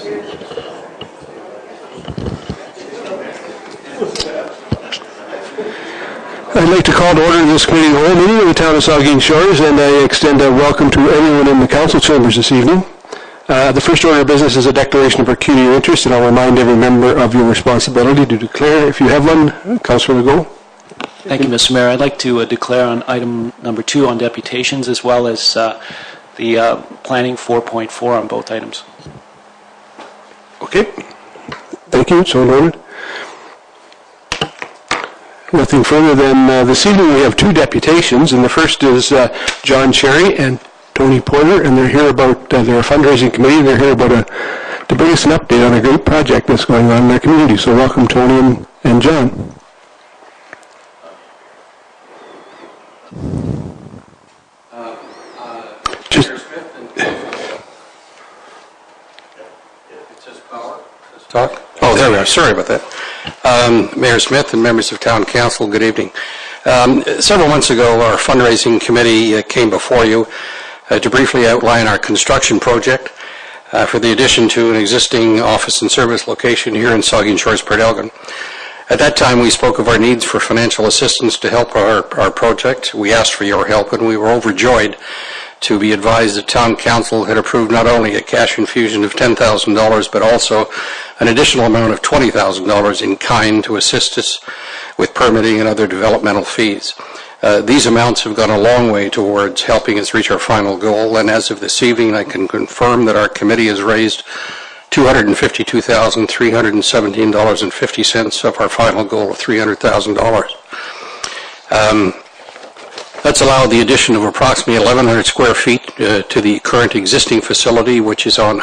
I'd like to call to order this committee of the whole meeting of the town of Saugeen Shores, and I extend a welcome to everyone in the council chambers this evening. The first order of business is a declaration of peculiar interest, and I'll remind every member of your responsibility to declare, if you have one. Councillor Legault. Thank you, Mr. Mayor. I'd like to declare on item number 2 on deputations, as well as the planning 4.4 on both items. Okay. Thank you. So noted. Nothing further than this evening we have 2 deputations, and the first is John Cherry and Tony Porter, and they're here about, they're a fundraising committee, and they're here about to bring us an update on a great project that's going on in their community. So welcome, Tony and John. Just talk. Oh, there we are. Sorry about that. Mayor Smith and members of Town Council, good evening. Several months ago, our fundraising committee came before you to briefly outline our construction project for the addition to an existing office and service location here in Saugeen Shores, Elgin. At that time, we spoke of our needs for financial assistance to help our project. We asked for your help, and we were overjoyed to be advised that Town Council had approved not only a cash infusion of $10,000, but also an additional amount of $20,000 in kind to assist us with permitting and other developmental fees. These amounts have gone a long way towards helping us reach our final goal, and as of this evening, I can confirm that our committee has raised $252,317.50 of our final goal of $300,000. That's allowed the addition of approximately 1,100 square feet to the current existing facility, which is on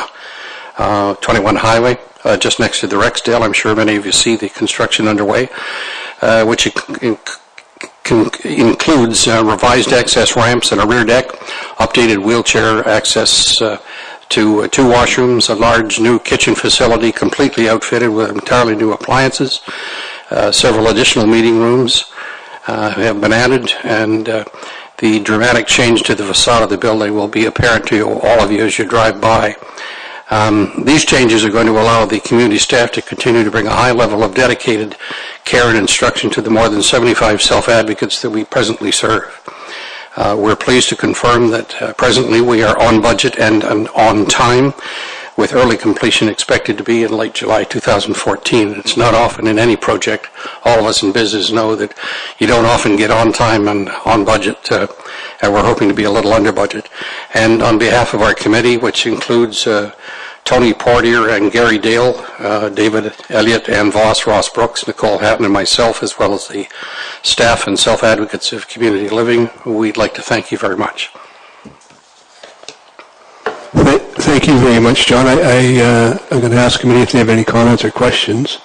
21 Highway, just next to the Rexdale. I'm sure many of you see the construction underway, which includes revised access ramps and a rear deck, updated wheelchair access to 2 washrooms, a large new kitchen facility completely outfitted with entirely new appliances, several additional meeting rooms have been added, and the dramatic change to the facade of the building will be apparent to all of you as you drive by. These changes are going to allow the community staff to continue to bring a high level of dedicated care and instruction to the more than 75 self-advocates that we presently serve. We're pleased to confirm that presently we are on budget and on time, with early completion expected to be in late July 2014. It's not often in any project. All of us in business know that you don't often get on time and on budget, and we're hoping to be a little under budget. And on behalf of our committee, which includes Tony Porter and Gary Dale, David Elliott, Ann Voss, Ross Brooks, Nicole Hatton, and myself, as well as the staff and self-advocates of community living, we'd like to thank you very much. Thank you very much, John. I'm going to ask the committee if they have any comments or questions.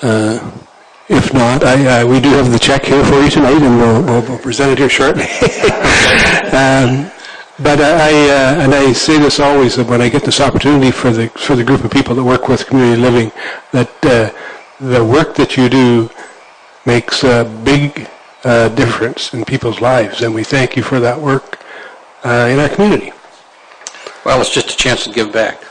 If not, we do have the check here for you tonight, and we'll present it here shortly. But I say this always when I get this opportunity for the group of people that work with community living, that the work that you do makes a big difference in people's lives, and we thank you for that work in our community. Well, it's just a chance to give back.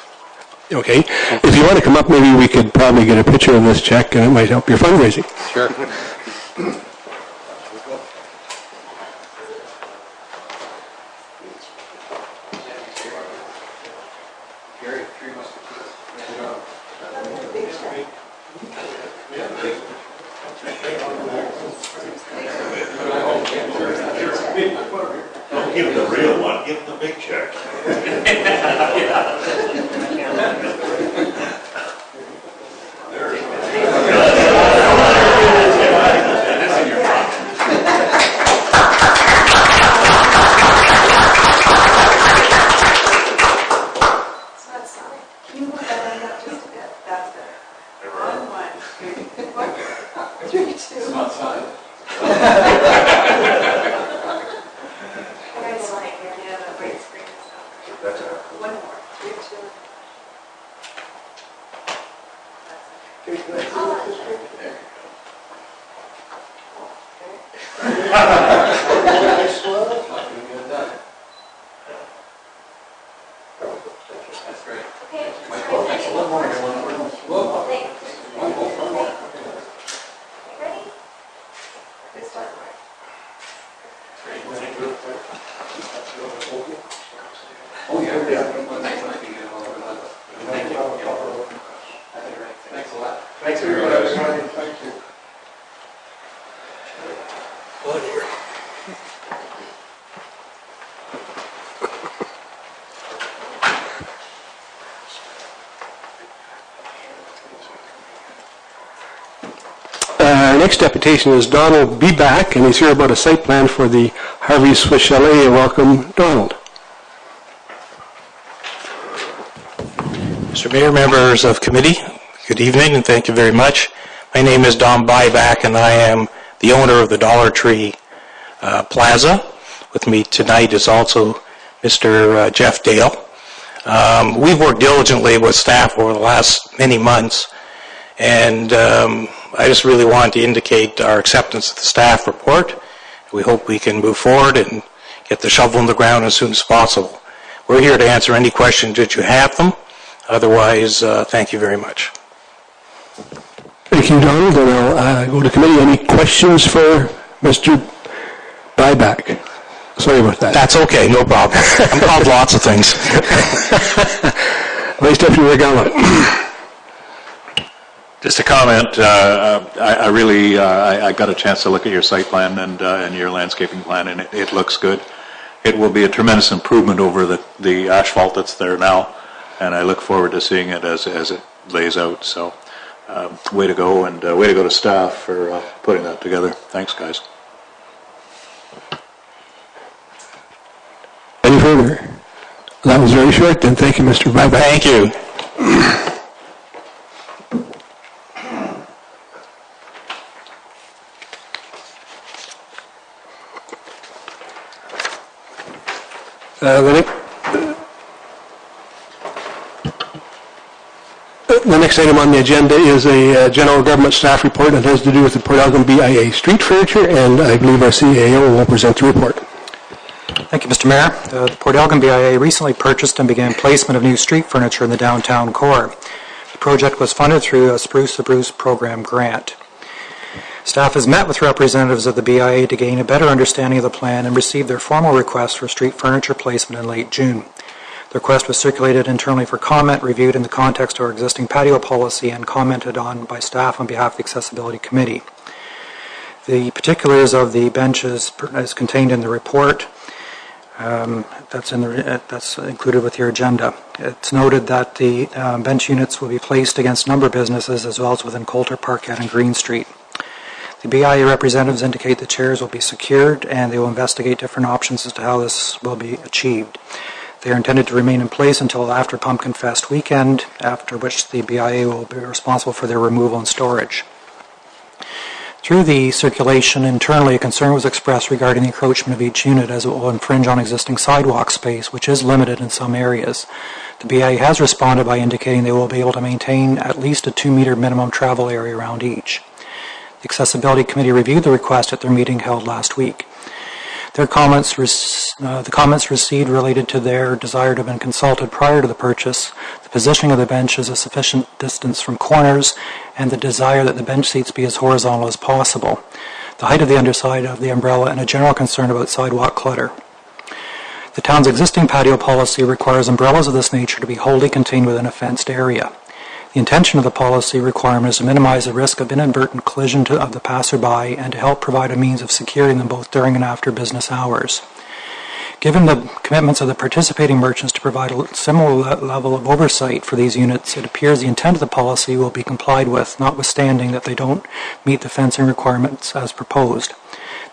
Okay. If you want to come up, maybe we could probably get a picture of this check, and it might help your fundraising. Sure. Don't give him the real one, give him the big check. That's great. Okay. Our next deputation is Donald Beback, and he's here about a site plan for the Harveys Swiss Chalet. Welcome, Donald. Mr. Mayor, members of committee, good evening and thank you very much. My name is Don Beback and I am the owner of the Dollar Tree Plaza. With me tonight is also Mr. Jeff Dale. We've worked diligently with staff over the last many months, and I just really wanted to indicate our acceptance of the staff report. We hope we can move forward and get the shovel in the ground as soon as possible. We're here to answer any questions that you have them. Otherwise, thank you very much. Thank you, Donald. And I'll go to committee. Any questions for Mr. Beback? Sorry about that. That's okay, no problem. I'm called lots of things. Vice Deputy Regala. Just a comment. I got a chance to look at your site plan and your landscaping plan, and it looks good. It will be a tremendous improvement over the asphalt that's there now, and I look forward to seeing it as it lays out. So, way to go, and way to go to staff for putting that together. Thanks, guys. Any further? That was very short, then. Thank you, Mr. Beback. Thank you. The next item on the agenda is a general government staff report that has to do with the Port Elgin BIA street furniture, and I believe our CAO will present the report. Thank you, Mr. Mayor. The Port Elgin BIA recently purchased and began placement of new street furniture in the downtown core. The project was funded through a Spruce the Bruce program grant. Staff has met with representatives of the BIA to gain a better understanding of the plan and received their formal request for street furniture placement in late June. The request was circulated internally for comment, reviewed in the context of our existing patio policy, and commented on by staff on behalf of the Accessibility Committee. The particulars of the benches is contained in the report. That's included with your agenda. It's noted that the bench units will be placed against number businesses as well as within Coulter, Parkhead, and Green Street. The BIA representatives indicate the chairs will be secured and they will investigate different options as to how this will be achieved. They are intended to remain in place until after Pumpkin Fest weekend, after which the BIA will be responsible for their removal and storage. Through the circulation internally, a concern was expressed regarding the encroachment of each unit as it will infringe on existing sidewalk space, which is limited in some areas. The BIA has responded by indicating they will be able to maintain at least a 2-meter minimum travel area around each. The Accessibility Committee reviewed the request at their meeting held last week. The comments received related to their desire to have been consulted prior to the purchase, the positioning of the benches, a sufficient distance from corners, and the desire that the bench seats be as horizontal as possible, the height of the underside of the umbrella, and a general concern about sidewalk clutter. The town's existing patio policy requires umbrellas of this nature to be wholly contained within a fenced area. The intention of the policy requirement is to minimize the risk of inadvertent collision of the passerby and to help provide a means of securing them both during and after business hours. Given the commitments of the participating merchants to provide a similar level of oversight for these units, it appears the intent of the policy will be complied with, notwithstanding that they don't meet the fencing requirements as proposed.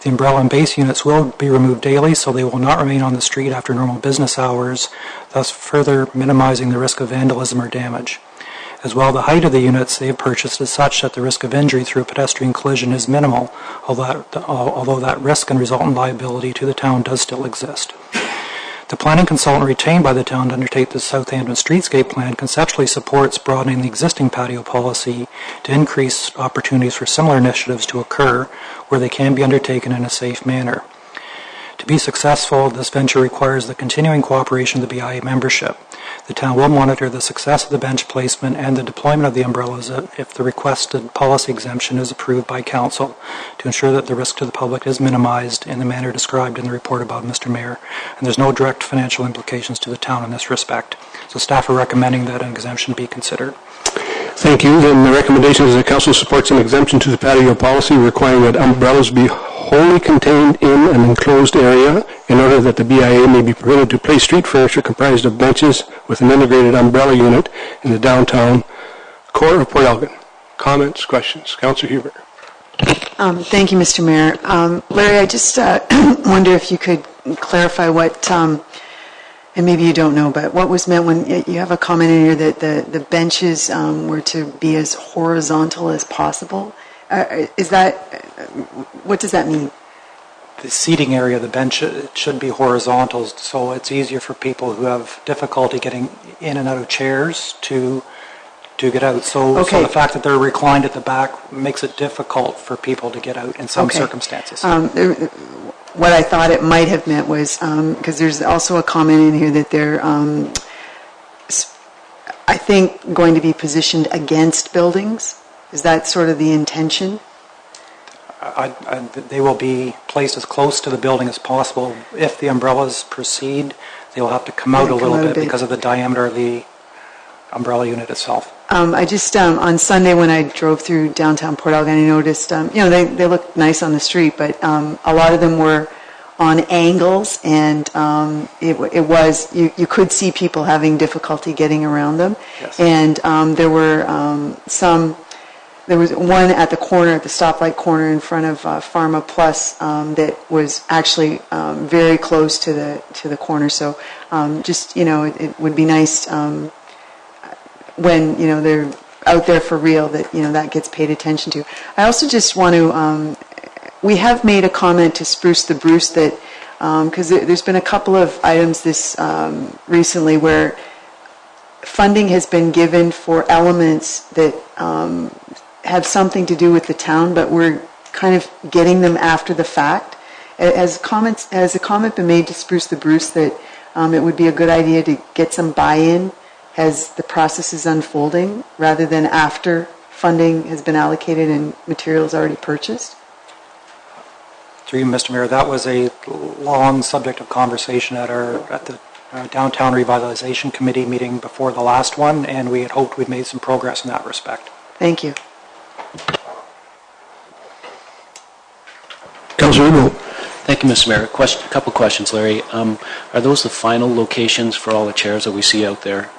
The umbrella and base units will be removed daily, so they will not remain on the street after normal business hours, thus further minimizing the risk of vandalism or damage. As well, the height of the units they have purchased is such that the risk of injury through a pedestrian collision is minimal, although that risk and resultant liability to the town does still exist. The planning consultant retained by the town to undertake the Southampton Streetscape Plan conceptually supports broadening the existing patio policy to increase opportunities for similar initiatives to occur where they can be undertaken in a safe manner. To be successful, this venture requires the continuing cooperation of the BIA membership. The town will monitor the success of the bench placement and the deployment of the umbrellas if the requested policy exemption is approved by council to ensure that the risk to the public is minimized in the manner described in the report above, Mr. Mayor. And there's no direct financial implications to the town in this respect. So staff are recommending that an exemption be considered. Thank you. Then the recommendation is that council supports an exemption to the patio policy requiring that umbrellas be wholly contained in an enclosed area in order that the BIA may be permitted to place street furniture comprised of benches with an integrated umbrella unit in the downtown core of Port Elgin. Comments, questions? Councillor Huber. Thank you, Mr. Mayor. Larry, I just wonder if you could clarify what, and maybe you don't know, but what was meant when you have a comment in here that the benches were to be as horizontal as possible. Is that, what does that mean? The seating area of the bench should be horizontal, so it's easier for people who have difficulty getting in and out of chairs to get out. So the fact that they're reclined at the back makes it difficult for people to get out in some circumstances. What I thought it might have meant was, because there's also a comment in here that they're, I think, going to be positioned against buildings. Is that sort of the intention? They will be placed as close to the building as possible. If the umbrellas proceed, they will have to come out a little bit because of the diameter of the umbrella unit itself. I just, on Sunday when I drove through downtown Port Elgin, I noticed, they look nice on the street, but a lot of them were on angles, and it was, you could see people having difficulty getting around them. Yes. And there were there was one at the corner, at the stoplight corner in front of Pharma Plus that was actually very close to the corner. So it would be nice when they're out there for real that that gets paid attention to. I also just want to. We have made a comment to Spruce the Bruce that because there's been a couple of items this recently where funding has been given for elements that have something to do with the town, but we're kind of getting them after the fact. Has a comment been made to Spruce the Bruce that it would be a good idea to get some buy-in as the process is unfolding, rather than after funding has been allocated and materials already purchased? Through you, Mr. Mayor, that was a long subject of conversation at the Downtown Revitalization Committee meeting before the last one, and we had hoped we'd made some progress in that respect. Thank you. Councillor Huber. Thank you, Mr. Mayor. A couple questions, Larry. Are those the final locations for all the chairs that we see out there,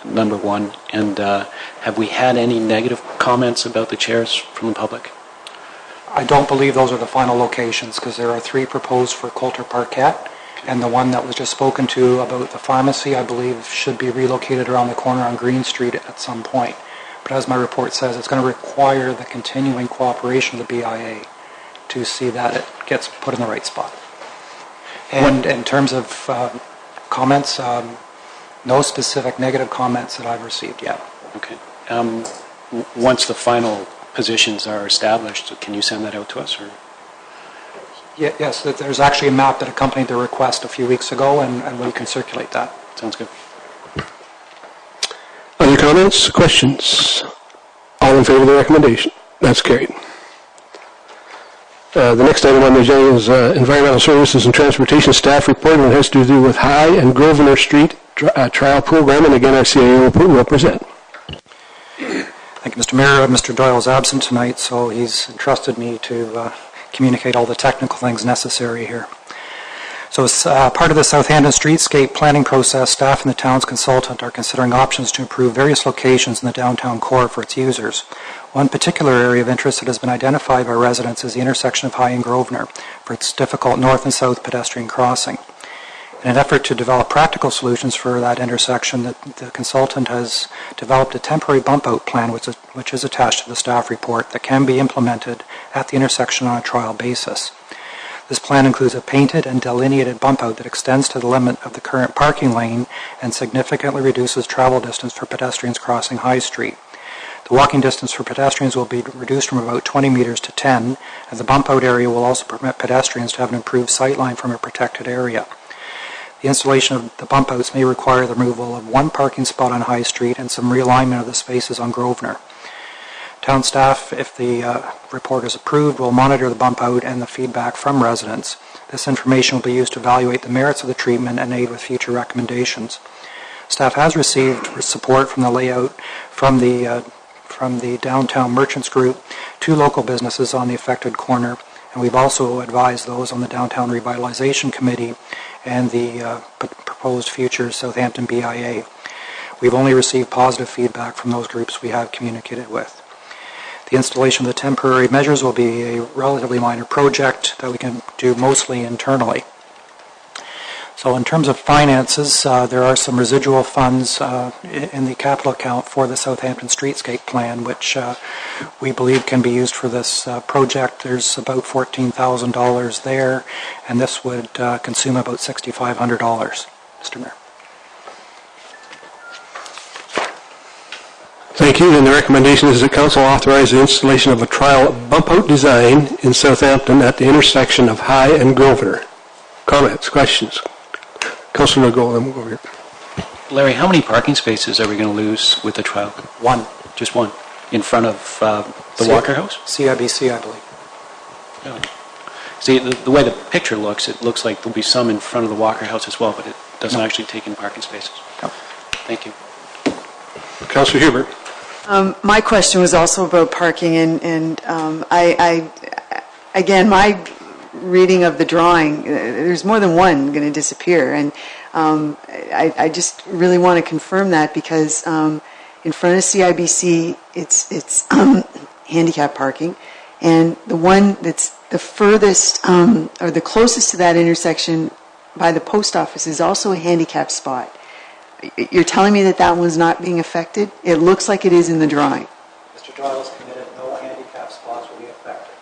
number one? And have we had any negative comments about the chairs from the public? I don't believe those are the final locations, because there are 3 proposed for Coulter Parquet, and the one that was just spoken to about the pharmacy, I believe, should be relocated around the corner on Green Street at some point. But as my report says, it's going to require the continuing cooperation of the BIA to see that it gets put in the right spot. And in terms of comments, no specific negative comments that I've received yet. Okay. Once the final positions are established, can you send that out to us? Or? Yes, there's actually a map that accompanied the request a few weeks ago, and we can circulate that. Sounds good. Other comments, questions? All in favor of the recommendation? That's carried. The next item on the agenda is Environmental Services and Transportation Staff Report, and it has to do with High and Grosvenor Street Trial Program, and again our CAO will present. Thank you, Mr. Mayor. Mr. Doyle is absent tonight, so he's entrusted me to communicate all the technical things necessary here. So as part of the Southampton streetscape planning process, staff and the town's consultant are considering options to improve various locations in the downtown core for its users. One particular area of interest that has been identified by residents is the intersection of High and Grosvenor for its difficult north and south pedestrian crossing. In an effort to develop practical solutions for that intersection, the consultant has developed a temporary bump-out plan which is attached to the staff report that can be implemented at the intersection on a trial basis. This plan includes a painted and delineated bump-out that extends to the limit of the current parking lane and significantly reduces travel distance for pedestrians crossing High Street. The walking distance for pedestrians will be reduced from about 20 meters to 10, and the bump out area will also permit pedestrians to have an improved sightline from a protected area. The installation of the bump outs may require the removal of one parking spot on High Street and some realignment of the spaces on Grosvenor. Town staff, if the report is approved, will monitor the bump out and the feedback from residents. This information will be used to evaluate the merits of the treatment and aid with future recommendations. Staff has received support from the layout from the Downtown Merchants Group, 2 local businesses on the affected corner, and we've also advised those on the Downtown Revitalization Committee and the proposed future Southampton BIA. We've only received positive feedback from those groups we have communicated with. The installation of the temporary measures will be a relatively minor project that we can do mostly internally. So in terms of finances, there are some residual funds in the capital account for the Southampton Streetscape Plan, which we believe can be used for this project. There's about $14,000 there, and this would consume about $6,500. Mr. Mayor. Thank you. And the recommendation is that Council authorize the installation of a trial bump-out design in Southampton at the intersection of High and Grosvenor. Comments, questions? Councilor Legault, then we'll go over here. Larry, how many parking spaces are we going to lose with the trial? One. Just one? In front of the Walker House? CIBC, I believe. Really? See, the way the picture looks, it looks like there'll be some in front of the Walker House as well, but it doesn't actually take in parking spaces. No. Thank you. Councilor Hubert. My question was also about parking, and again, my reading of the drawing, there's more than one going to disappear, and I just really want to confirm that because in front of CIBC, it's handicap parking, and the one that's the furthest or the closest to that intersection by the post office is also a handicap spot. You're telling me that that one's not being affected? It looks like it is in the drawing. Mr. Doyle's committed no handicap spots will be affected.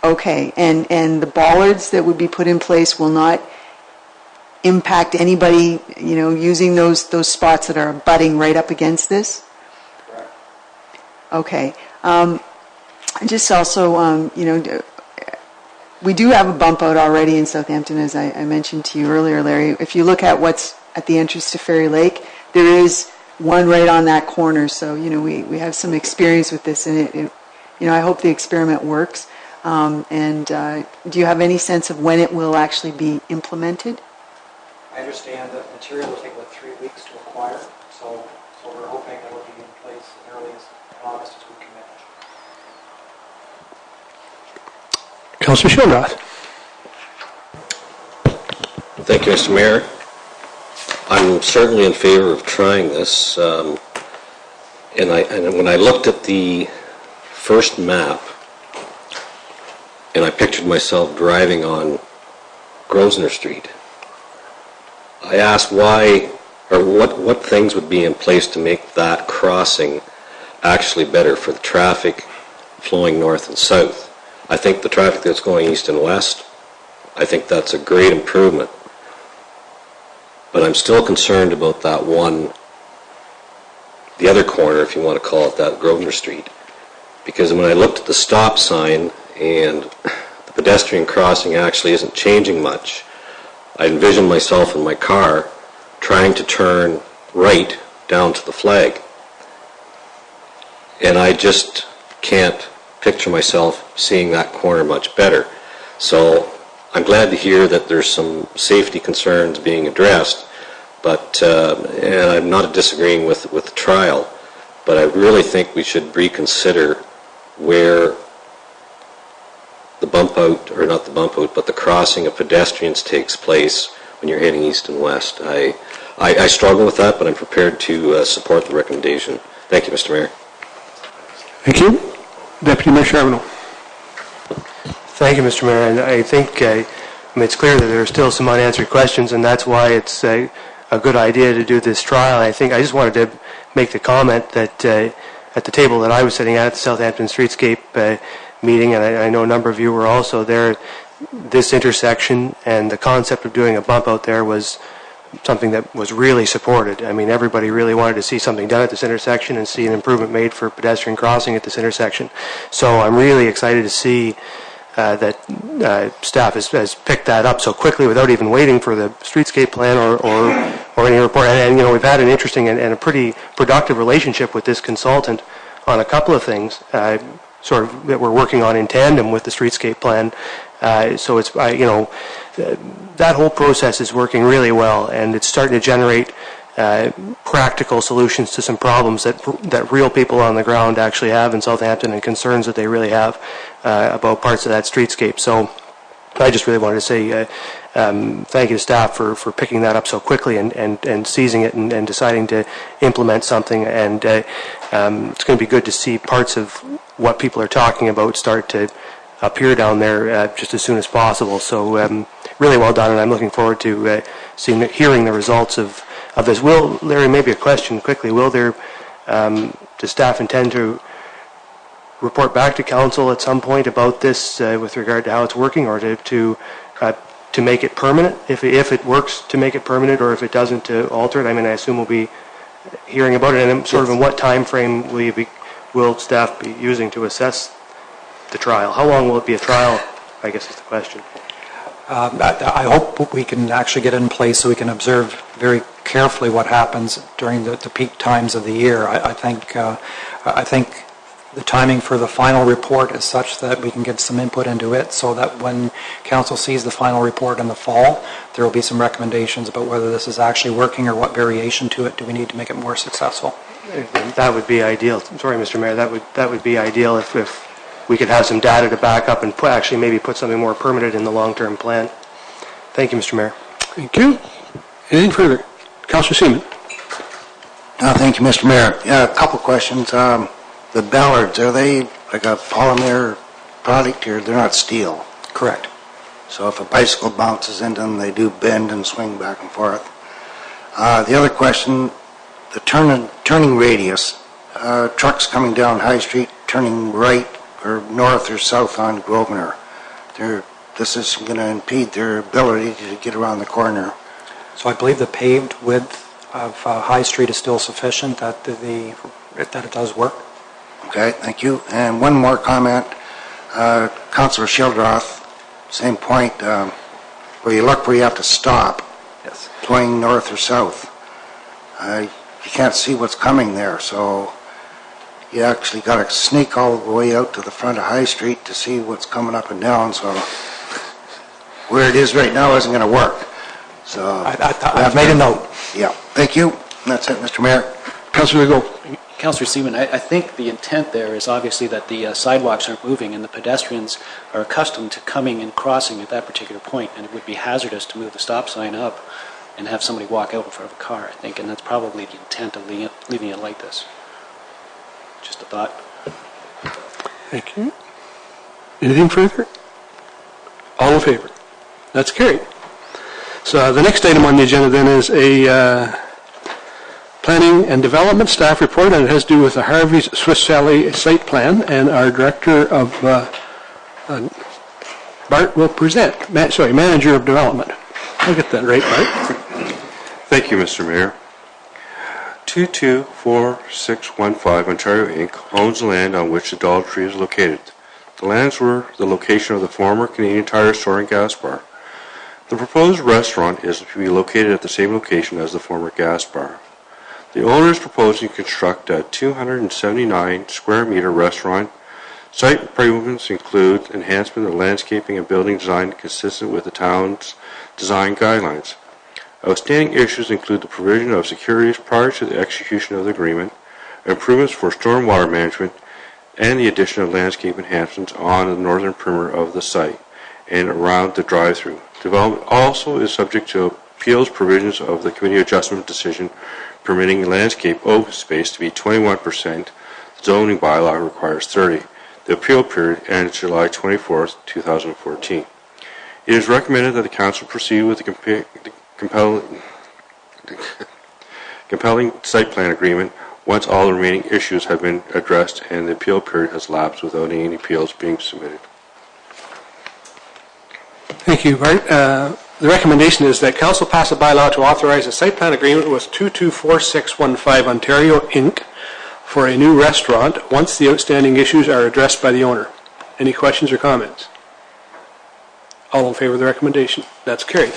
Okay, and the bollards that would be put in place will not impact anybody, using those spots that are abutting right up against this? Correct. Okay. Just also, we do have a bump out already in Southampton, as I mentioned to you earlier, Larry. If you look at what's at the entrance to Ferry Lake, there is one right on that corner. So, we have some experience with this, and I hope the experiment works. And do you have any sense of when it will actually be implemented? I understand that material will take about 3 weeks to acquire, so we're hoping it will be in place as early as August as we commit. Councilor Shildroth. Thank you, Mr. Mayor. I'm certainly in favor of trying this, and when I looked at the first map, and I pictured myself driving on Grosvenor Street, I asked why, or what things would be in place to make that crossing actually better for the traffic flowing north and south. I think the traffic that's going east and west, I think that's a great improvement. But I'm still concerned about that one, the other corner, if you want to call it that, Grosvenor Street. Because when I looked at the stop sign and the pedestrian crossing actually isn't changing much, I envisioned myself in my car trying to turn right down to the flag. And I just can't picture myself seeing that corner much better. So I'm glad to hear that there's some safety concerns being addressed, but and I'm not disagreeing with the trial, but I really think we should reconsider where the bump out, or not the bump out, but the crossing of pedestrians takes place when you're heading east and west. I struggle with that, but I'm prepared to support the recommendation. Thank you, Mr. Mayor. Thank you. Deputy Mayor Charbonneau. Thank you, Mr. Mayor. And I think it's clear that there are still some unanswered questions, and that's why it's a good idea to do this trial. I think I just wanted to make the comment that at the table that I was sitting at the Southampton Streetscape meeting, and I know a number of you were also there, this intersection and the concept of doing a bump out there was something that was really supported. I mean, everybody really wanted to see something done at this intersection and see an improvement made for pedestrian crossing at this intersection. So I'm really excited to see that staff has picked that up so quickly without even waiting for the streetscape plan or any report. And you know, we've had an interesting and a pretty productive relationship with this consultant on a couple of things, sort of that we're working on in tandem with the streetscape plan. So it's you know, that whole process is working really well, and it's starting to generate practical solutions to some problems that real people on the ground actually have in Southampton, and concerns that they really have about parts of that streetscape. So I just really wanted to say thank you to staff for picking that up so quickly and seizing it and deciding to implement something. And it's going to be good to see parts of what people are talking about start to appear down there just as soon as possible. So really well done, and I'm looking forward to hearing the results of this. Larry, maybe a question quickly. Does staff intend to report back to council at some point about this with regard to how it's working, or to make it permanent, if it works to make it permanent, or if it doesn't, to alter it? I mean, I assume we'll be hearing about it, and sort of in what time frame will staff be using to assess the trial? How long will it be a trial, I guess is the question. I hope we can actually get it in place so we can observe very carefully what happens during the peak times of the year. I think the timing for the final report is such that we can get some input into it, so that when council sees the final report in the fall, there will be some recommendations about whether this is actually working or what variation to it do we need to make it more successful. That would be ideal. Sorry, Mr. Mayor, that would be ideal if we could have some data to back up and actually maybe put something more permanent in the long-term plan. Thank you, Mr. Mayor. Thank you. Anything further? Councillor Seaman. Thank you, Mr. Mayor. Yeah, a couple questions. The ballards, are they like a polymer product, or they're not steel? Correct. So if a bicycle bounces into them, they do bend and swing back and forth. The other question, the turning radius, trucks coming down High Street, turning right or north or south on Grosvenor, this is going to impede their ability to get around the corner. So I believe the paved width of High Street is still sufficient, that it does work. Okay, thank you. And one more comment. Councillor Shildroth, same point, where you look where you have to stop, yes, going north or south. You can't see what's coming there, so you actually got to sneak all the way out to the front of High Street to see what's coming up and down. So where it is right now isn't going to work. So I've made a note. Yeah, thank you. That's it, Mr. Mayor. Councillor Legault. Councillor Seaman, I think the intent there is obviously that the sidewalks aren't moving and the pedestrians are accustomed to coming and crossing at that particular point, and it would be hazardous to move the stop sign up and have somebody walk out in front of a car, I think, and that's probably the intent of leaving it like this. Just a thought. Thank you. Anything further? All in favor? That's carried. So the next item on the agenda then is a Planning and Development Staff Report, and it has to do with the Harveys Swiss Chalet Site Plan, and our Director of Bart will present. Manager of Development. I'll get that right, Bart. Thank you, Mr. Mayor. 224615 Ontario Inc. owns the land on which the Dollar Tree is located. The lands were the location of the former Canadian Tire Store and Gas Bar. The proposed restaurant is to be located at the same location as the former gas bar. The owner is proposing to construct a 279 square meter restaurant. Site improvements include enhancement of landscaping and building design consistent with the town's design guidelines. Outstanding issues include the provision of securities prior to the execution of the agreement, improvements for stormwater management, and the addition of landscape enhancements on the northern perimeter of the site and around the drive-through. Development also is subject to appeals provisions of the Committee Adjustment Decision permitting landscape open space to be 21%. The zoning bylaw requires 30%. The appeal period ends July 24th, 2014. It is recommended that the Council proceed with the compelling site plan agreement once all the remaining issues have been addressed and the appeal period has lapsed without any appeals being submitted. Thank you, Bart. The recommendation is that Council pass a bylaw to authorize a site plan agreement with 224615 Ontario Inc. for a new restaurant once the outstanding issues are addressed by the owner. Any questions or comments? All in favor of the recommendation? That's carried.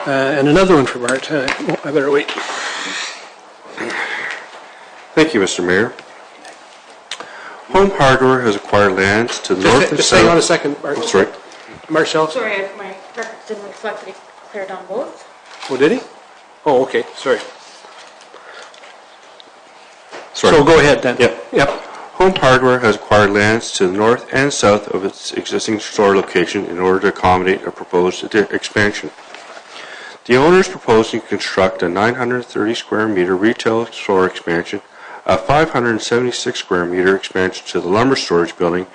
And another one for Bart. I better wait. Thank you, Mr. Mayor. Home Hardware has acquired lands to the north and Just south. hang on a second, Bart. That's right. Marshall? Sorry, my records didn't reflect that he cleared on both. Oh, did he? Oh, okay. Sorry. Sorry. So go ahead then. Yep. Home Hardware has acquired lands to the north and south of its existing store location in order to accommodate a proposed expansion. The owner is proposing to construct a 930 square meter retail store expansion, a 576 square meter expansion to the lumber storage building,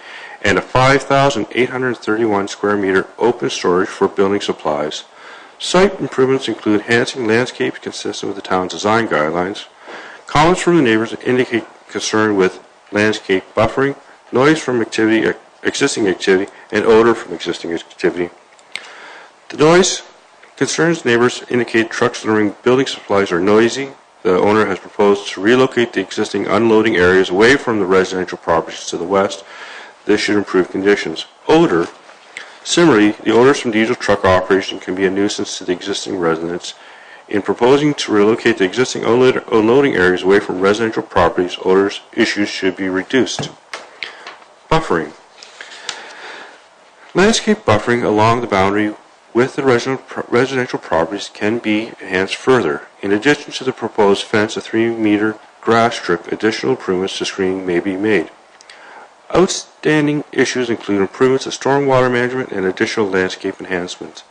and a 5,831 square meter open storage for building supplies. Site improvements include enhancing landscapes consistent with the town's design guidelines. Comments from the neighbors indicate concern with landscape buffering, noise from existing activity, and odor from existing activity. The noise concerns neighbors indicate trucks delivering building supplies are noisy. The owner has proposed to relocate the existing unloading areas away from the residential properties to the west. This should improve conditions. Odor. Similarly, the odors from diesel truck operation can be a nuisance to the existing residents. In proposing to relocate the existing unloading areas away from residential properties, odors issues should be reduced. Buffering. Landscape buffering along the boundary with the residential properties can be enhanced further. In addition to the proposed fence, a 3-meter grass strip, additional improvements to screening may be made. Outstanding issues include improvements to stormwater management and additional landscape enhancements.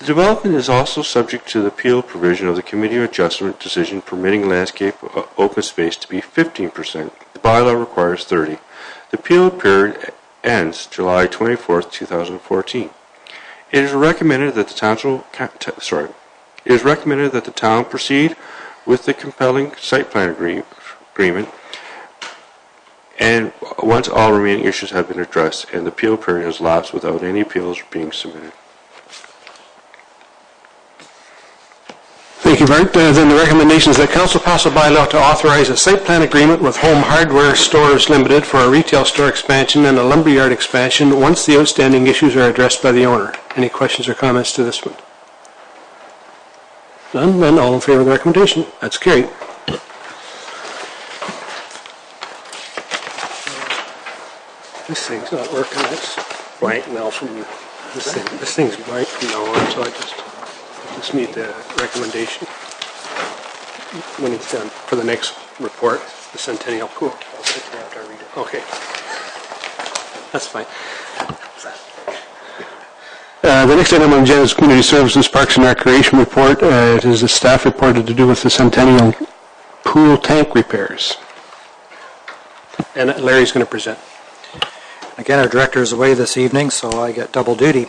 The development is also subject to the appeal provision of the Committee of Adjustment decision permitting landscape open space to be 15%. The bylaw requires 30%. The appeal period ends July 24, 2014. It is recommended that the town proceed with the compelling site plan agreement, and once all remaining issues have been addressed and the appeal period has lapsed without any appeals being submitted. Thank you, Bart. Then the recommendation is that Council pass a bylaw to authorize a site plan agreement with Home Hardware Stores Limited for a retail store expansion and a lumberyard expansion once the outstanding issues are addressed by the owner. Any questions or comments to this one? None? Then all in favor of the recommendation? That's carried. This thing's not working. It's blank now from this thing. This thing's blank from now on, so I just need the recommendation when it's done for the next report, the Centennial pool. Okay. That's fine. The next item on the agenda is Community Services, Parks and Recreation report. It is a staff report to do with the Centennial pool tank repairs. And Larry's going to present. Again, our director is away this evening, so I get double duty.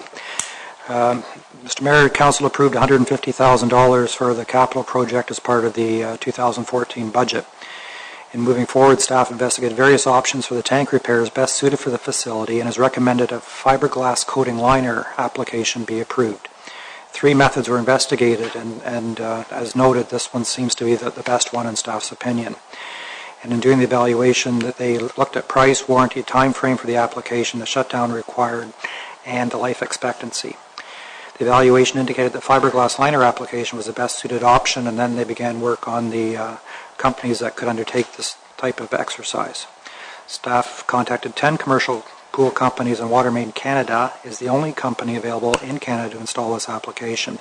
Mr. Mayor, Council approved $150,000 for the capital project as part of the 2014 budget. In moving forward, staff investigated various options for the tank repairs best suited for the facility and has recommended a fiberglass coating liner application be approved. 3 methods were investigated, and as noted, this one seems to be the best one in staff's opinion. And in doing the evaluation, that they looked at price, warranty, time frame for the application, the shutdown required, and the life expectancy. The evaluation indicated that fiberglass liner application was the best suited option, and then they began work on the companies that could undertake this type of exercise. Staff contacted 10 commercial pool companies, and Watermain Canada is the only company available in Canada to install this application.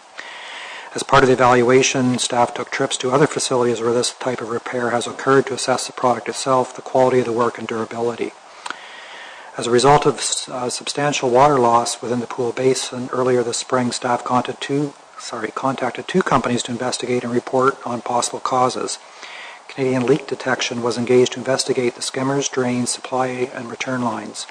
As part of the evaluation, staff took trips to other facilities where this type of repair has occurred to assess the product itself, the quality of the work, and durability. As a result of substantial water loss within the pool basin, earlier this spring, staff contacted two companies to investigate and report on possible causes. Canadian Leak Detection was engaged to investigate the skimmers, drains, supply, and return lines.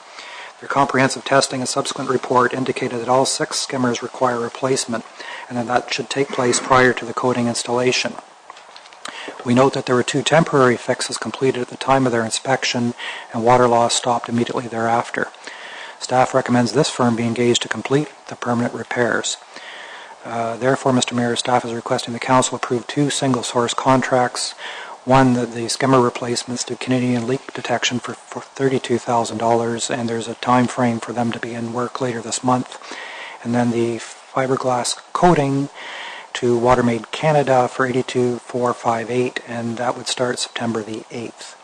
Their comprehensive testing and subsequent report indicated that all 6 skimmers require replacement, and that should take place prior to the coating installation. We note that there were 2 temporary fixes completed at the time of their inspection, and water loss stopped immediately thereafter. Staff recommends this firm be engaged to complete the permanent repairs. Therefore, Mr. Mayor, staff is requesting the Council approve 2 single-source contracts. One, the skimmer replacements to Canadian Leak Detection for $32,000, and there's a time frame for them to be in work later this month. And then the fiberglass coating to Watermaid Canada for $82,458, and that would start September the 8th.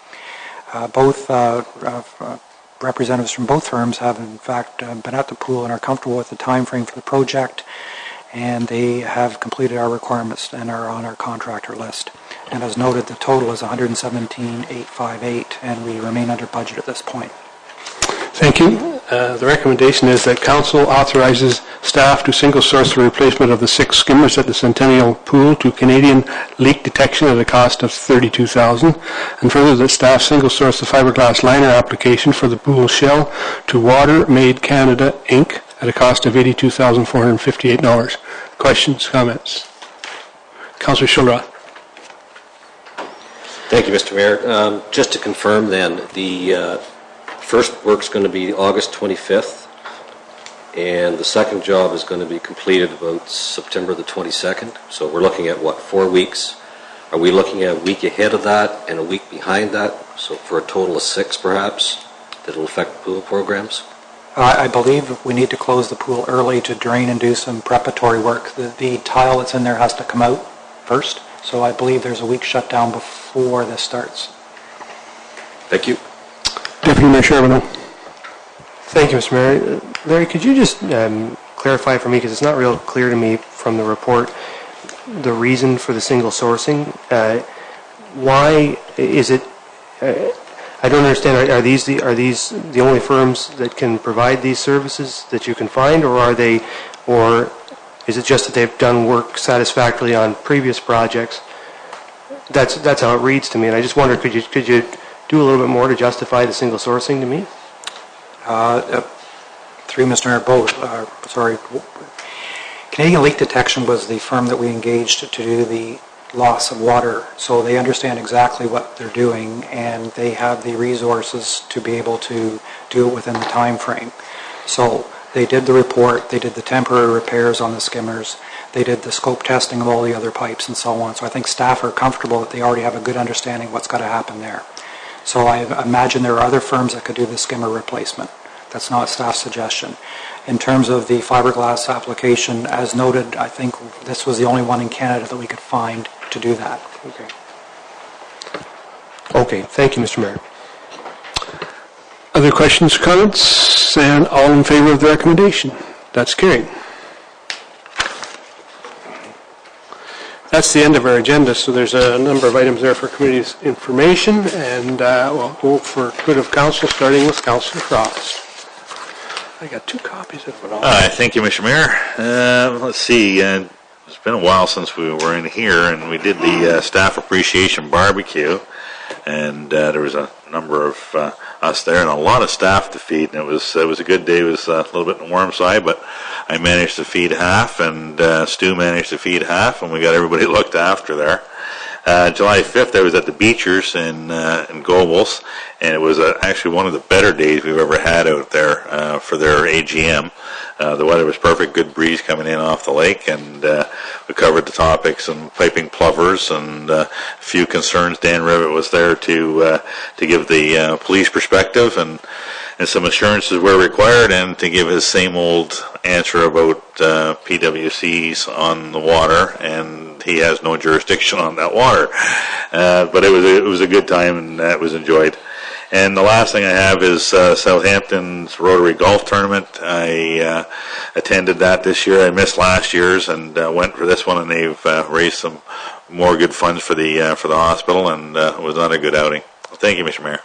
Both representatives from both firms have, in fact, been at the pool and are comfortable with the time frame for the project, and they have completed our requirements and are on our contractor list. And as noted, the total is $117,858, and we remain under budget at this point. Thank you. The recommendation is that Council authorizes staff to single source the replacement of the 6 skimmers at the Centennial Pool to Canadian Leak Detection at a cost of $32,000, and further that staff single source the fiberglass liner application for the pool shell to Watermaid Canada Inc. at a cost of $82,458. Questions, comments? Councillor Schulroth. Thank you, Mr. Mayor. Just to confirm then, the first work's going to be August 25th, and the second job is going to be completed about September the 22nd. So we're looking at, what, 4 weeks? Are we looking at a week ahead of that and a week behind that? So for a total of 6, perhaps, that will affect pool programs? I believe we need to close the pool early to drain and do some preparatory work. The tile that's in there has to come out first, so I believe there's a week shutdown before this starts. Thank you. Deputy Mayor Charbonneau. Thank you, Mr. Mayor. Larry, could you just clarify for me, because it's not real clear to me from the report, the reason for the single sourcing? Why is it... I don't understand. Are these the only firms that can provide these services that you can find, or is it just that they've done work satisfactorily on previous projects? That's how it reads to me, and I just wondered, could you do a little bit more to justify the single sourcing to me? Through Mr. Mayor, both. Canadian Leak Detection was the firm that we engaged to do the loss of water, so they understand exactly what they're doing, and they have the resources to be able to do it within the time frame. So they did the report, they did the temporary repairs on the skimmers, they did the scope testing of all the other pipes and so on. So I think staff are comfortable that they already have a good understanding of what's got to happen there. So I imagine there are other firms that could do the skimmer replacement. That's not staff's suggestion. In terms of the fiberglass application, as noted, I think this was the only one in Canada that we could find to do that. Okay. Thank you, Mr. Mayor. Other questions or comments? And all in favor of the recommendation? That's carried. That's the end of our agenda, so there's a number of items there for committee's information, and we'll go for good of council, starting with Councillor Frost. I got 2 copies of it all. Thank you, Mr. Mayor. Let's see. It's been a while since we were in here, and we did the staff appreciation barbecue, and there was a number of us there, and a lot of staff to feed. And it was a good day. It was a little bit on the warm side, but I managed to feed half, and Stu managed to feed half, and we got everybody looked after there. July 5th, I was at the Beechers in Gobles, and it was actually one of the better days we've ever had out there for their AGM. The weather was perfect, good breeze coming in off the lake, and we covered the topics and piping plovers and a few concerns. Dan Rivet was there to give the police perspective and some assurances were required, and to give his same old answer about PWCs on the water, and he has no jurisdiction on that water. But it was a good time, and it was enjoyed. And the last thing I have is Southampton's Rotary Golf Tournament. I attended that this year. I missed last year's and went for this one, and they've raised some more good funds for the hospital, and it was not a good outing. Thank you, Mr. Mayor.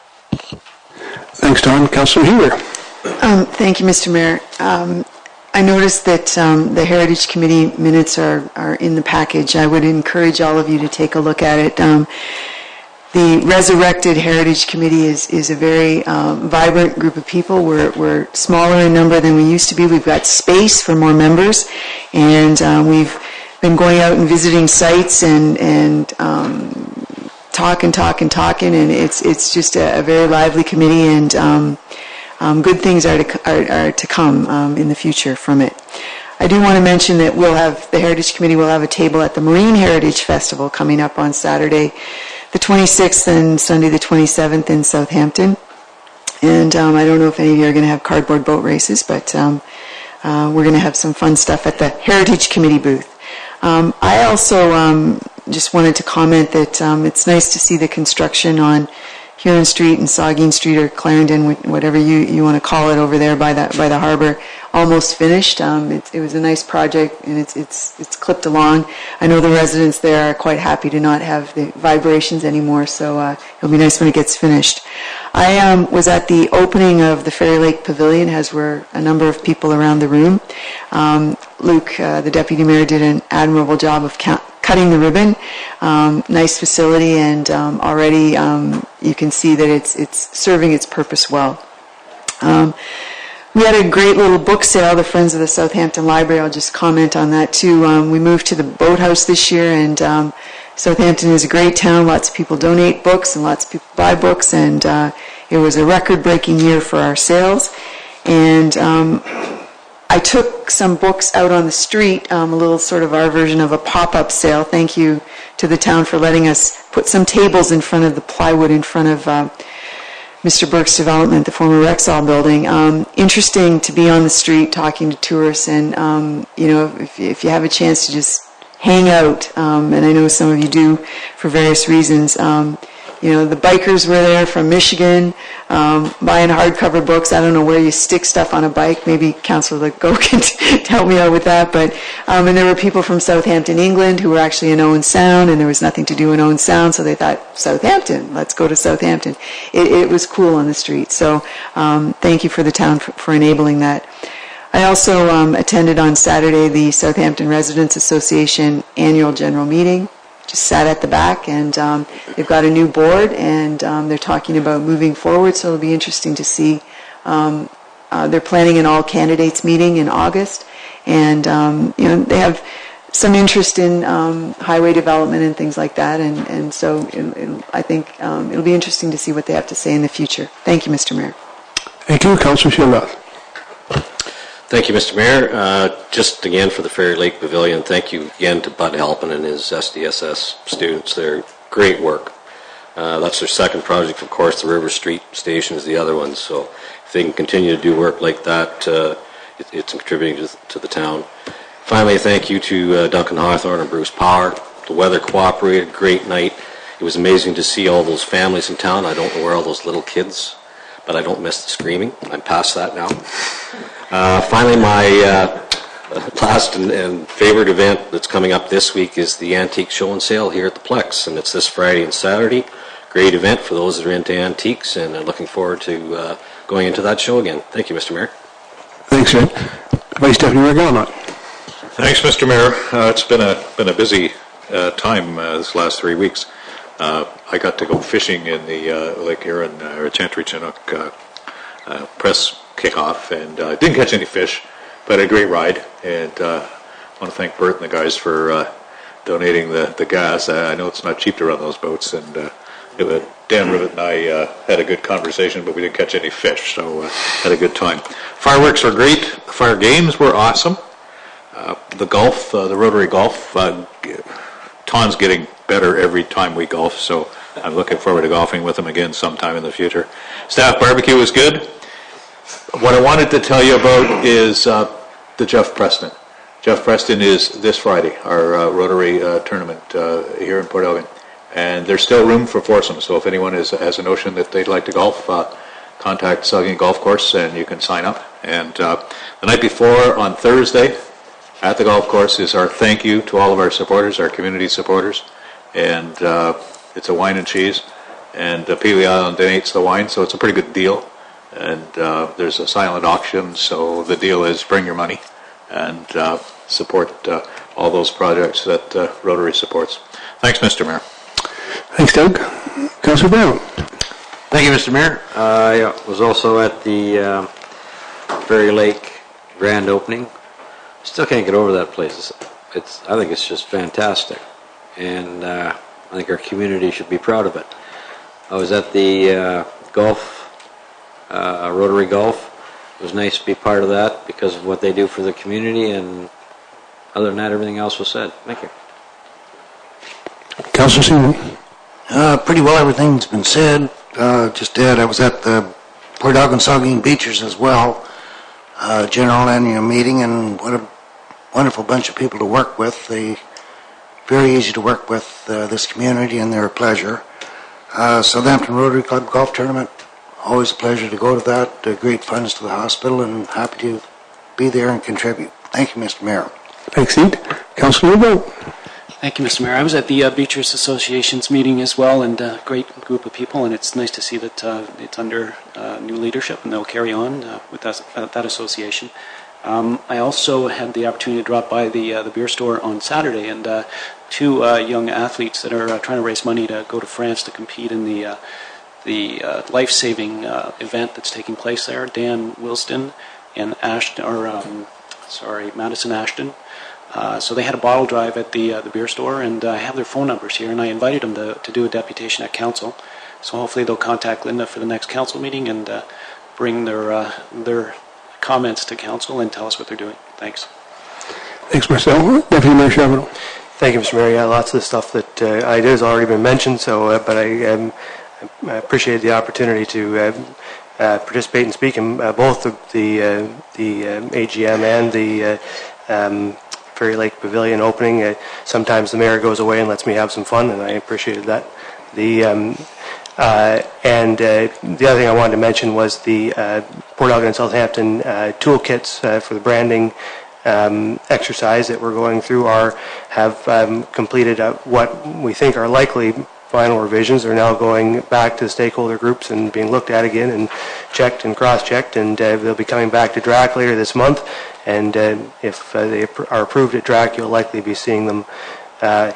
Thanks, Don. Councillor Hewer. Thank you, Mr. Mayor. I noticed that the Heritage Committee minutes are in the package. I would encourage all of you to take a look at it. The resurrected Heritage Committee is a very vibrant group of people. We're smaller in number than we used to be. We've got space for more members, and we've been going out and visiting sites and talking, and it's just a very lively committee, and good things are to come in the future from it. I do want to mention that the Heritage Committee will have a table at the Marine Heritage Festival coming up on Saturday the 26th and Sunday the 27th in Southampton. And I don't know if any of you are going to have cardboard boat races, but we're going to have some fun stuff at the Heritage Committee booth. I also just wanted to comment that it's nice to see the construction on Huron Street and Saugeen Street, or Clarendon, whatever you want to call it, over there by the harbor, almost finished. It was a nice project, and it's clipped along. I know the residents there are quite happy to not have the vibrations anymore, so it'll be nice when it gets finished. I was at the opening of the Fairy Lake Pavilion, as were a number of people around the room. Luke, the Deputy Mayor, did an admirable job of cutting the ribbon. Nice facility, and already you can see that it's serving its purpose well. We had a great little book sale, the Friends of the Southampton Library. I'll just comment on that too. We moved to the boathouse this year, and Southampton is a great town. Lots of people donate books and lots of people buy books, and it was a record-breaking year for our sales. And I took some books out on the street, a little sort of our version of a pop-up sale. Thank you to the town for letting us put some tables in front of the plywood in front of Mr. Burke's development, the former Rexall building. Interesting to be on the street talking to tourists, and if you have a chance to just hang out, and I know some of you do for various reasons. The bikers were there from Michigan, buying hardcover books. I don't know where you stick stuff on a bike. Maybe Councillor Legault can help me out with that. But and there were people from Southampton, England, who were actually in Owen Sound, and there was nothing to do in Owen Sound, so they thought, Southampton, let's go to Southampton. It was cool on the street. So thank you for the town for enabling that. I also attended on Saturday the Southampton Residents Association annual general meeting. Just sat at the back, and they've got a new board, and they're talking about moving forward, so it'll be interesting to see. They're planning an all-candidates meeting in August, and they have some interest in highway development and things like that, and so I think it'll be interesting to see what they have to say in the future. Thank you, Mr. Mayor. Thank you, Councillor Schindler. Thank you, Mr. Mayor. Just again for the Fairy Lake Pavilion, thank you again to Bud Halpin and his SDSS students. They're great work. That's their second project, of course. The River Street Station is the other one. So if they can continue to do work like that, it's contributing to the town. Finally, thank you to Duncan Hawthorne and Bruce Power. The weather cooperated, great night. It was amazing to see all those families in town. I don't know where all those little kids, but I don't miss the screaming. I'm past that now. Finally, my last and favorite event that's coming up this week is the Antique Show and Sale here at the Plex, and it's this Friday and Saturday. Great event for those that are into antiques, and I'm looking forward to going into that show again. Thank you, Mr. Mayor. Thanks, Ed. Vice Deputy Mayor Gallimont. Thanks, Mr. Mayor. It's been a busy time this last 3 weeks. I got to go fishing in the Lake Huron or Chantry Chinook press kickoff, and didn't catch any fish, but a great ride. And I want to thank Bert and the guys for donating the gas. I know it's not cheap to run those boats, and Dan Rivet and I had a good conversation, but we didn't catch any fish, so had a good time. Fireworks were great. The fire games were awesome. The golf, the Rotary Golf, Ton's getting better every time we golf, so I'm looking forward to golfing with him again sometime in the future. Staff barbecue was good. What I wanted to tell you about is the Jeff Preston. Jeff Preston is this Friday, our Rotary tournament here in Port Elgin. And there's still room for foursomes, so if anyone has a notion that they'd like to golf, contact Saugeen Golf Course and you can sign up. And the night before, on Thursday, at the golf course, is our thank you to all of our supporters, our community supporters. And it's a wine and cheese. And Peely Island donates the wine, so it's a pretty good deal. And there's a silent auction, so the deal is bring your money and support all those projects that Rotary supports. Thanks, Mr. Mayor. Thanks, Doug. Councillor Brown. Thank you, Mr. Mayor. I was also at the Fairy Lake grand opening. Still can't get over that place. I think it's just fantastic, and I think our community should be proud of it. I was at the golf Rotary Golf. It was nice to be part of that because of what they do for the community, and other than that, everything else was said. Thank you. Councillor Seaman. Pretty well everything's been said. Just add, I was at the Port Elgin Saugeen Beachers as well, general annual meeting, and what a wonderful bunch of people to work with. They very easy to work with this community, and they're a pleasure. Southampton Rotary Club Golf Tournament, always a pleasure to go to that. Great funds to the hospital, and happy to be there and contribute. Thank you, Mr. Mayor. Thanks, Ed. Councillor Legault. Thank you, Mr. Mayor. I was at the Beachers Association's meeting as well, and a great group of people, and it's nice to see that it's under new leadership, and they'll carry on with that association. I also had the opportunity to drop by the beer store on Saturday, and two young athletes that are trying to raise money to go to France to compete in the life-saving event that's taking place there. Dan Wilston and Madison Ashton. So they had a bottle drive at the beer store, and I have their phone numbers here, and I invited them to do a deputation at council. So hopefully they'll contact Linda for the next council meeting and bring their comments to council and tell us what they're doing. Thanks. Thanks, Marcel. Deputy Mayor Charbonneau. Thank you, Mr. Mayor. Yeah, lots of the stuff that I did has already been mentioned, so but I appreciate the opportunity to participate and speak in both the AGM and the Ferry Lake Pavilion opening. Sometimes the mayor goes away and lets me have some fun, and I appreciated that. The other thing I wanted to mention was the Port Elgin and Southampton toolkits for the branding exercise that we're going through have completed what we think are likely final revisions. They're now going back to the stakeholder groups and being looked at again and checked and cross-checked, and they'll be coming back to DRAC later this month. And if they are approved at DRAC, you'll likely be seeing them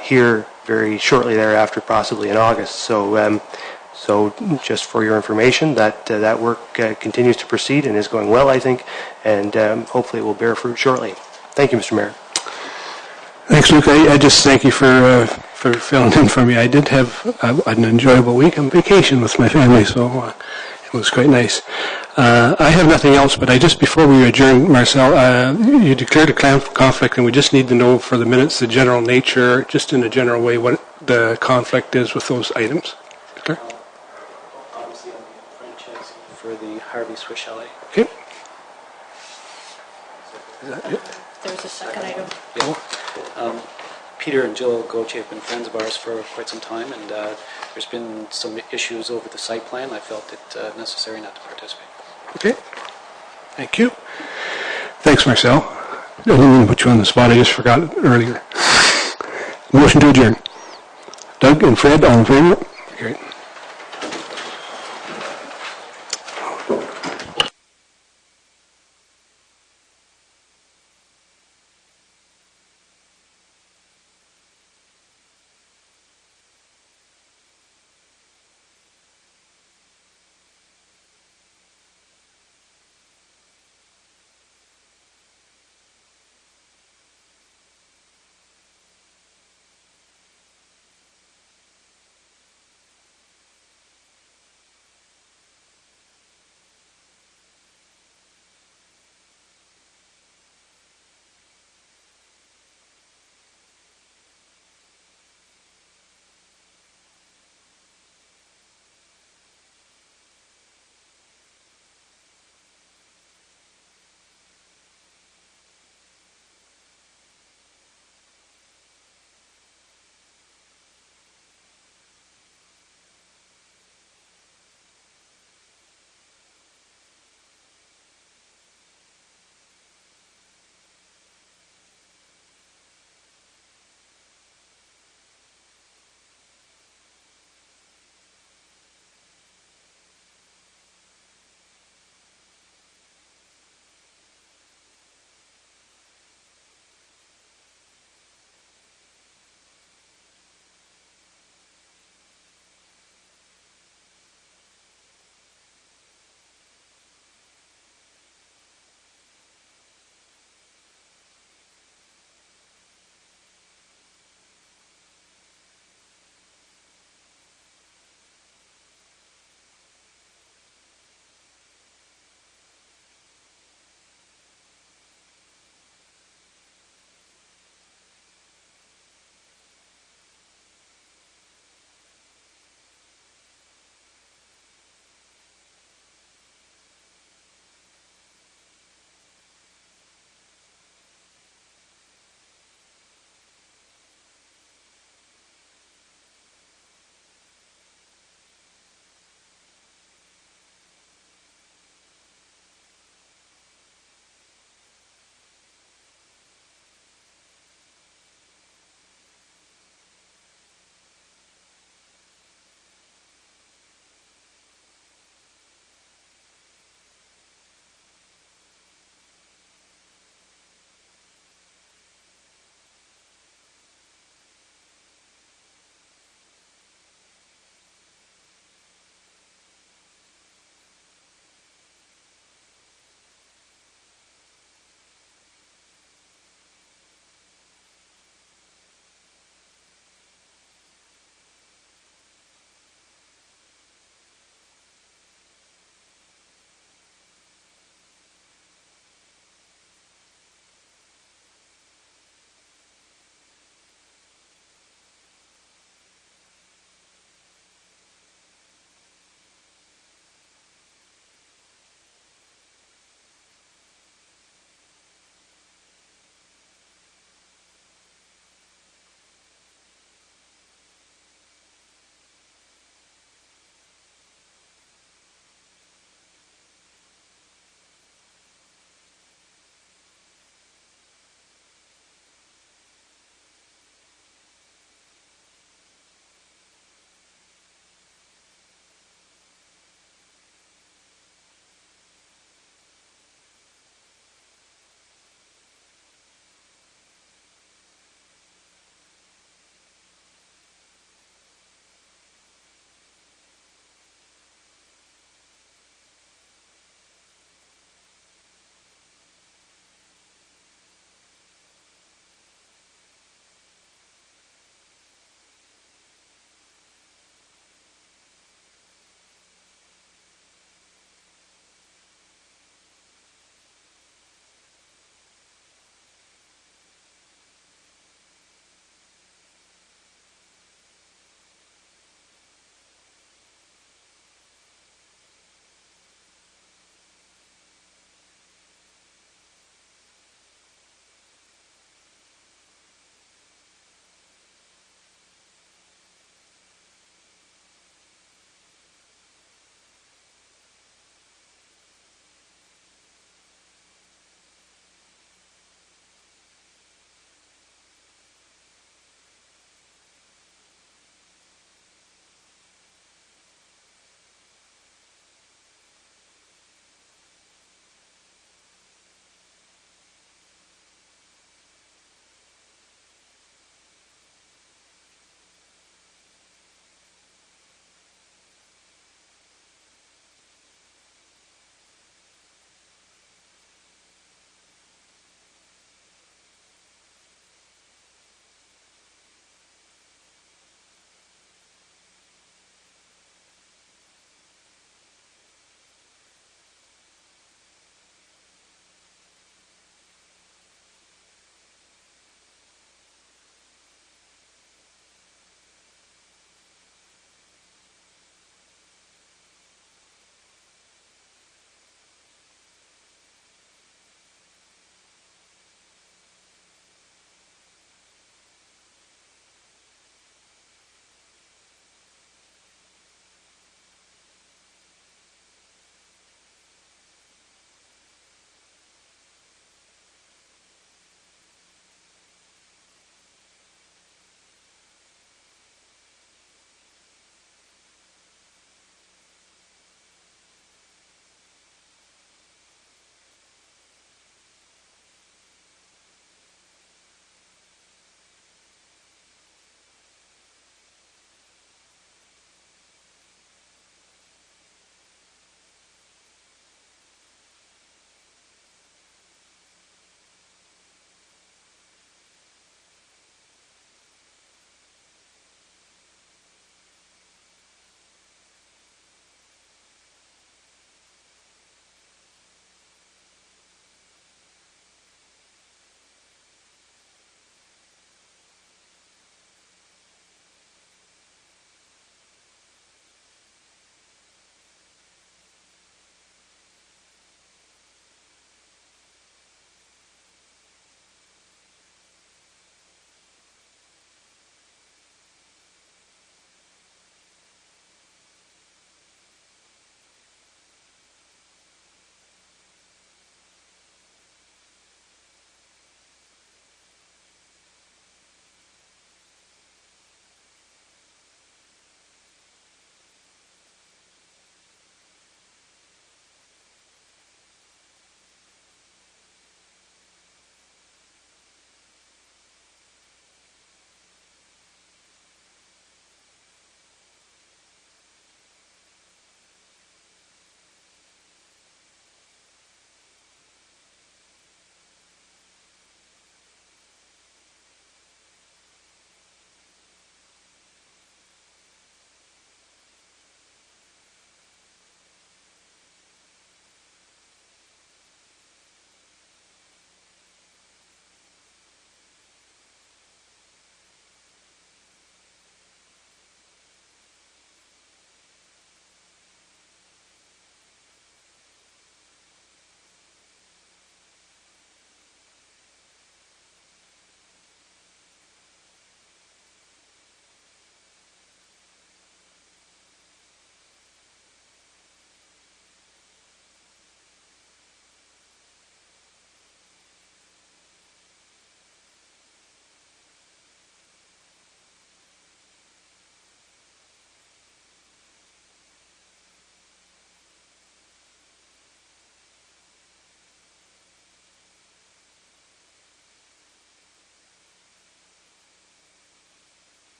here very shortly thereafter, possibly in August. So just for your information, that work continues to proceed and is going well, I think, and hopefully it will bear fruit shortly. Thank you, Mr. Mayor. Thanks, Luke. I just thank you for filling in for me. I did have an enjoyable week on vacation with my family, so it was quite nice. I have nothing else, but before we adjourn, Marcel, you declared a conflict, and we just need to know for the minutes the general nature, just in a general way, what the conflict is with those items. Victor? Obviously, on the franchise for the Harveys for Chalet. Okay. Is that it? There's a second item. Yeah. Peter and Jill Goche have been friends of ours for quite some time, and there's been some issues over the site plan. I felt it necessary not to participate. Okay. Thank you. Thanks, Marcel. I didn't mean to put you on the spot. I just forgot it earlier. Motion to adjourn. Doug and Fred, all in favor? Great.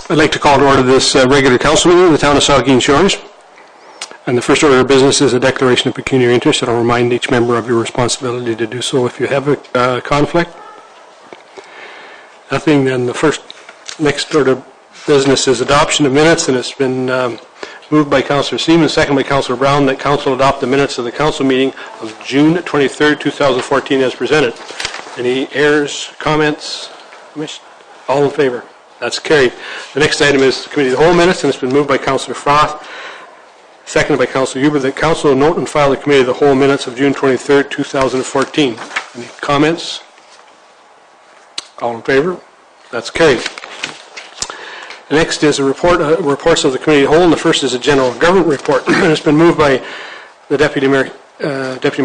I'd like to call to order this regular council meeting of the town of Saugeen Shores. And the first order of business is a declaration of pecuniary interest, and I'll remind each member of your responsibility to do so if you have a conflict. Nothing, then the next order of business is adoption of minutes, and it's been moved by Councillor Seaman, second by Councillor Brown, that council adopt the minutes of the council meeting of June 23rd, 2014 as presented. Any errors, comments? All in favor? That's carried. The next item is the committee of the whole minutes, and it's been moved by Councillor Frost, seconded by Councillor Huber, that council will note and file the committee of the whole minutes of June 23rd, 2014. Any comments? All in favor? That's carried. The next is a reports of the committee of the whole, and the first is a general government report. And it's been moved by the Deputy Mayor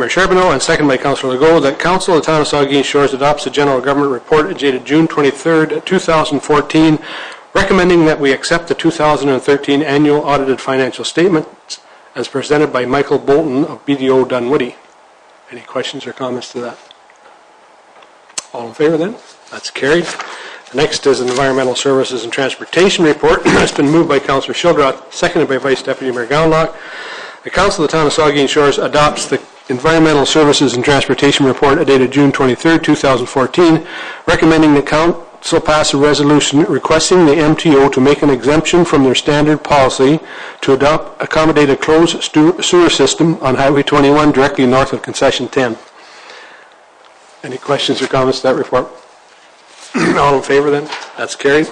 Charbonneau and seconded by Councillor Legault that council of the town of Saugeen Shores adopts the general government report dated June 23rd, 2014, recommending that we accept the 2013 annual audited financial statements as presented by Michael Bolton of BDO Dunwoody. Any questions or comments to that? All in favor then? That's carried. The next is an environmental services and transportation report. It's been moved by Councillor Shildroth, seconded by Vice Deputy Mayor Gownlock. The council of the town of Saugeen Shores adopts the environmental services and transportation report dated June 23rd, 2014, recommending the council pass a resolution requesting the MTO to make an exemption from their standard policy to accommodate a closed sewer system on Highway 21 directly north of Concession 10. Any questions or comments to that report? All in favor then? That's carried.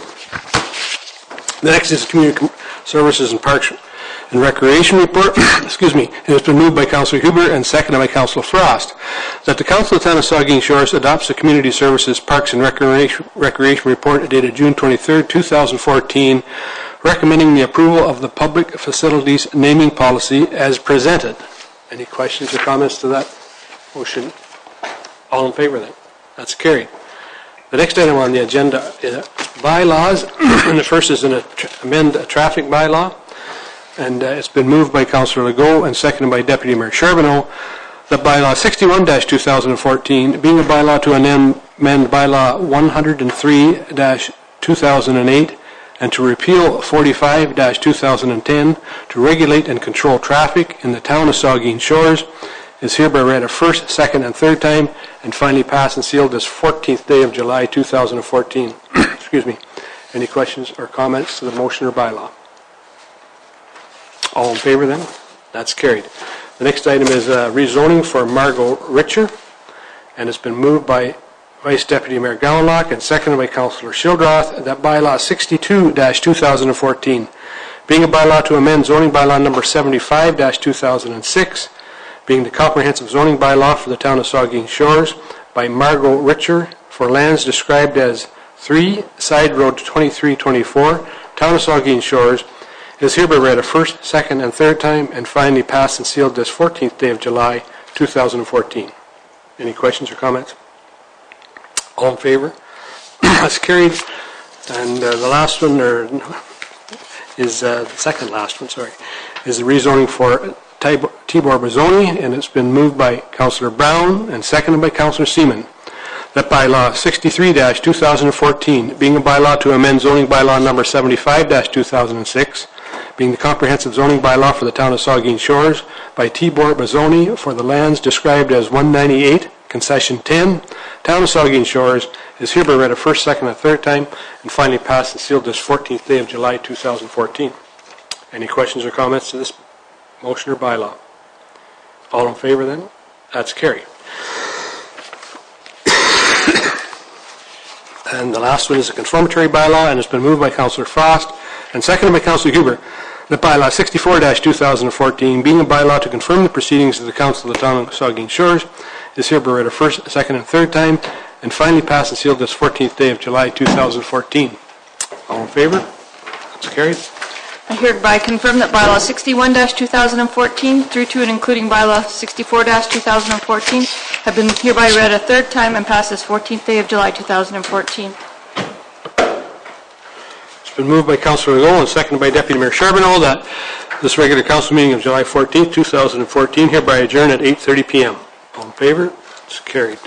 The next is the Community Services and Parks and Recreation report. Excuse me. It has been moved by Councillor Huber and seconded by Councillor Frost that the Council of the Town of Saugeen Shores adopts the Community Services, Parks and Recreation report dated June 23rd, 2014, recommending the approval of the public facilities naming policy as presented. Any questions or comments to that motion? All in favor then? That's carried. The next item on the agenda is bylaws, and the first is an amend a traffic bylaw, and it's been moved by Councillor Legault and seconded by Deputy Mayor Charbonneau that bylaw 61-2014, being a bylaw to amend bylaw 103-2008 and to repeal 45-2010 to regulate and control traffic in the town of Saugeen Shores, is hereby read a first, second, and third time, and finally passed and sealed this 14th day of July 2014. Excuse me. Any questions or comments to the motion or bylaw? All in favor then? That's carried. The next item is rezoning for Margot Richer, and it's been moved by Vice Deputy Mayor Gowanlock and seconded by Councillor Shildroth that bylaw 62-2014, being a bylaw to amend zoning bylaw number 75-2006, being the comprehensive zoning bylaw for the town of Saugeen Shores by Margot Richer for lands described as 3 Side Road 2324, town of Saugeen Shores, is hereby read a first, second, and third time, and finally passed and sealed this 14th day of July 2014. Any questions or comments? All in favor? That's carried. And the last one, is the second last one, sorry, is the rezoning for Tibor Bazzoni, and it's been moved by Councillor Brown and seconded by Councillor Seaman. That bylaw 63-2014, being a bylaw to amend zoning bylaw number 75-2006, being the comprehensive zoning bylaw for the town of Saugeen Shores by Tibor Bazzoni for the lands described as 198, Concession 10, town of Saugeen Shores, is hereby read a first, second, and third time, and finally passed and sealed this 14th day of July 2014. Any questions or comments to this motion or bylaw? All in favor then? That's carried. And the last one is a confirmatory bylaw, and it's been moved by Councillor Frost and seconded by Councillor Huber. The bylaw 64-2014, being a bylaw to confirm the proceedings of the Council of the Town of Saugeen Shores, is hereby read a first, second, and third time, and finally passed and sealed this 14th day of July 2014. All in favor? That's carried. I hereby confirm that bylaw 61-2014 through to and including bylaw 64-2014 have been hereby read a third time and passed this 14th day of July 2014. It's been moved by Councillor Legault and seconded by Deputy Mayor Charbonneau that this regular council meeting of July 14th, 2014 hereby adjourned at 8:30 p.m. All in favor? It's carried.